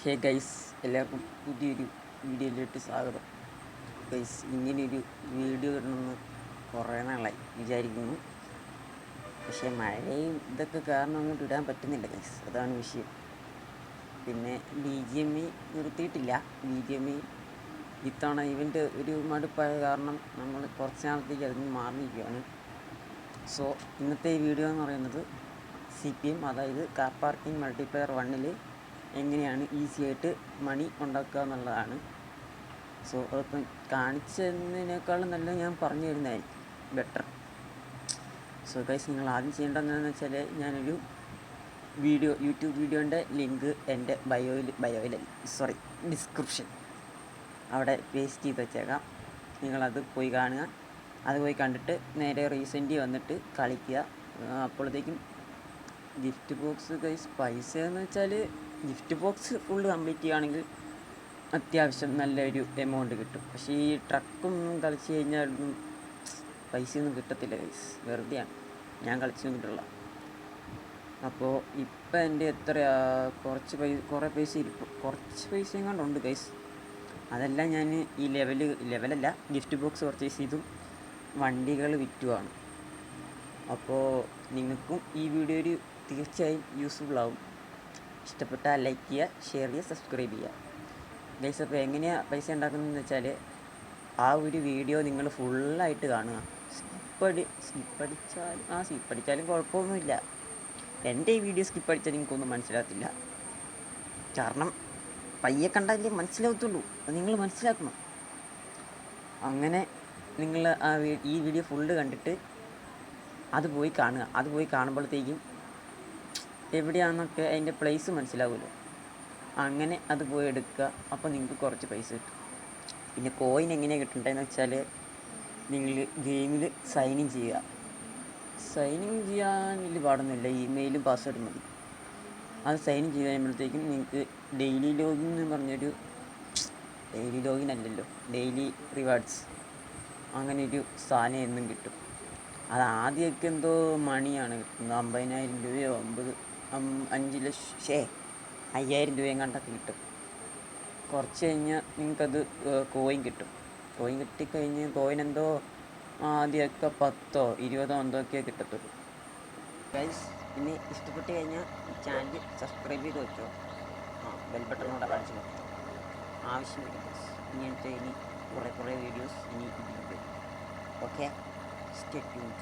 Hey guys, എല്ലാവർക്കും പുതിയൊരു വീഡിയോയിലോട്ട് സ്വാഗതം. ഗൈസ്, ഇങ്ങനെയൊരു വീഡിയോ ഇടണമെന്ന് കുറേ നാളായി വിചാരിക്കുന്നു. പക്ഷേ മഴയും ഇതൊക്കെ കാരണം അങ്ങോട്ട് ഇടാൻ പറ്റുന്നില്ല ഗൈസ്, അതാണ് വിഷയം. പിന്നെ BGMI നിർത്തിയിട്ടില്ല. BGMI ഇത്തവണ ഇവൻ്റെ ഒരു മടുപ്പായ കാരണം നമ്മൾ കുറച്ച് നാളത്തേക്ക് അതിൽ നിന്ന് മാറിയിരിക്കുകയാണ്. സോ ഇന്നത്തെ ഈ വീഡിയോ എന്ന് പറയുന്നത് CPM, അതായത് കാർ പാർക്കിംഗ് മൾട്ടിപ്ലെയർ 1 എങ്ങനെയാണ് ഈസി ആയിട്ട് മണി ഉണ്ടാക്കുക എന്നുള്ളതാണ്. സോ അതിപ്പം കാണിച്ചതിനേക്കാളും നല്ലത് ഞാൻ പറഞ്ഞു തരുന്നതായിരിക്കും ബെറ്റർ. സോ ഗൈസ്, നിങ്ങൾ ആദ്യം ചെയ്യേണ്ടതെന്ന് വെച്ചാൽ ഞാനൊരു യൂട്യൂബ് വീഡിയോൻ്റെ ലിങ്ക് എൻ്റെ ഡിസ്ക്രിപ്ഷൻ അവിടെ പേസ്റ്റ് ചെയ്ത് വെച്ചേക്കാം. നിങ്ങളത് പോയി കാണുക. അത് പോയി കണ്ടിട്ട് നേരെ റീസെൻ്റ് വന്നിട്ട് കളിക്കുക. അപ്പോഴത്തേക്കും ഗിഫ്റ്റ് ബോക്സ് ഗൈസ്, പൈസ എന്ന് വെച്ചാൽ ഗിഫ്റ്റ് ബോക്സ് ഫുള്ള് കംപ്ലീറ്റ് ചെയ്യുകയാണെങ്കിൽ അത്യാവശ്യം നല്ലൊരു എമൗണ്ട് കിട്ടും. പക്ഷേ ഈ ട്രക്കൊന്നും കളിച്ച് കഴിഞ്ഞാലൊന്നും പൈസയൊന്നും കിട്ടത്തില്ല ഗൈസ്, വെറുതെയാണ്. ഞാൻ കളിച്ചു കിട്ടുള്ള. അപ്പോൾ ഇപ്പം എൻ്റെ എത്രയാ കുറേ പൈസയും കൊണ്ടുണ്ട് ഗൈസ്. അതെല്ലാം ഞാൻ ഈ ലെവലല്ല ഗിഫ്റ്റ് ബോക്സ് പർച്ചേസ് ചെയ്തും വണ്ടികൾ വിറ്റുമാണ്. അപ്പോൾ നിങ്ങൾക്കും ഈ വീഡിയോ തീർച്ചയായും യൂസ്ഫുൾ ആവും. ഇഷ്ടപ്പെട്ടാൽ ലൈക്ക് ചെയ്യുക, ഷെയർ ചെയ്യുക, സബ്സ്ക്രൈബ് ചെയ്യുക ഗൈസ്. അപ്പോൾ എങ്ങനെയാണ് പൈസ ഉണ്ടാക്കുന്നതെന്ന് വെച്ചാൽ ആ ഒരു വീഡിയോ നിങ്ങൾ ഫുള്ളായിട്ട് കാണുക. സ്കിപ്പടിച്ചാലും കുഴപ്പമൊന്നുമില്ല. എൻ്റെ ഈ വീഡിയോ സ്കിപ്പടിച്ചാൽ നിങ്ങൾക്കൊന്നും മനസ്സിലാകത്തില്ല. കാരണം പയ്യെ കണ്ടാലേ മനസ്സിലാകത്തുള്ളൂ. അത് നിങ്ങൾ മനസ്സിലാക്കണം. അങ്ങനെ നിങ്ങൾ ഈ വീഡിയോ ഫുള്ള് കണ്ടിട്ട് അത് പോയി കാണുക. അത് പോയി കാണുമ്പോഴത്തേക്കും എവിടെയാണെന്നൊക്കെ അതിൻ്റെ പ്ലേസ് മനസ്സിലാവുമല്ലോ. അങ്ങനെ അത് പോയി എടുക്കുക. അപ്പോൾ നിങ്ങൾക്ക് കുറച്ച് പൈസ കിട്ടും. പിന്നെ കോയിൻ എങ്ങനെയാണ് കിട്ടേണ്ടതെന്ന് വെച്ചാൽ നിങ്ങൾ ഗെയിമിൽ സൈൻ ഇൻ ചെയ്യുക. സൈൻ ഇൻ ചെയ്യാൻ വലിയ പാടൊന്നുമില്ല, ഇമെയിലും പാസ്വേഡും മതി. അത് സൈൻ ഇൻ ചെയ്ത് കഴിയുമ്പോഴത്തേക്കും നിങ്ങൾക്ക് ഡെയിലി ലോഗിൻ എന്ന് പറഞ്ഞൊരു ഡെയിലി റിവാർഡ്സ് അങ്ങനെ ഒരു സാധനം എന്നും കിട്ടും. അത് ആദ്യമൊക്കെ എന്തോ മണിയാണ് കിട്ടുന്നത്. 50,000 രൂപയോ 5,000 രൂപയും കണ്ടൊക്കെ കിട്ടും. കുറച്ച് കഴിഞ്ഞാൽ നിങ്ങൾക്കത് കോയിൻ കിട്ടും. കോയിൻ കിട്ടിക്കഴിഞ്ഞ് എന്തോ ആദ്യമൊക്കെ 10 20 എന്തൊക്കെയേ കിട്ടത്തുള്ളൂ ഗൈസ്. പിന്നെ ഇഷ്ടപ്പെട്ട് കഴിഞ്ഞാൽ ഈ ചാനൽ സബ്സ്ക്രൈബ് ചെയ്ത് വെച്ചോ. ബെൽ ബട്ടണോടെ കാണിച്ചു നോക്കാം. ആവശ്യമില്ല ഗൈസ്, ഇങ്ങനത്തെ ഇനി കുറേ വീഡിയോസ് ഇനി ഇതിലുണ്ട്. Okay, stay tuned.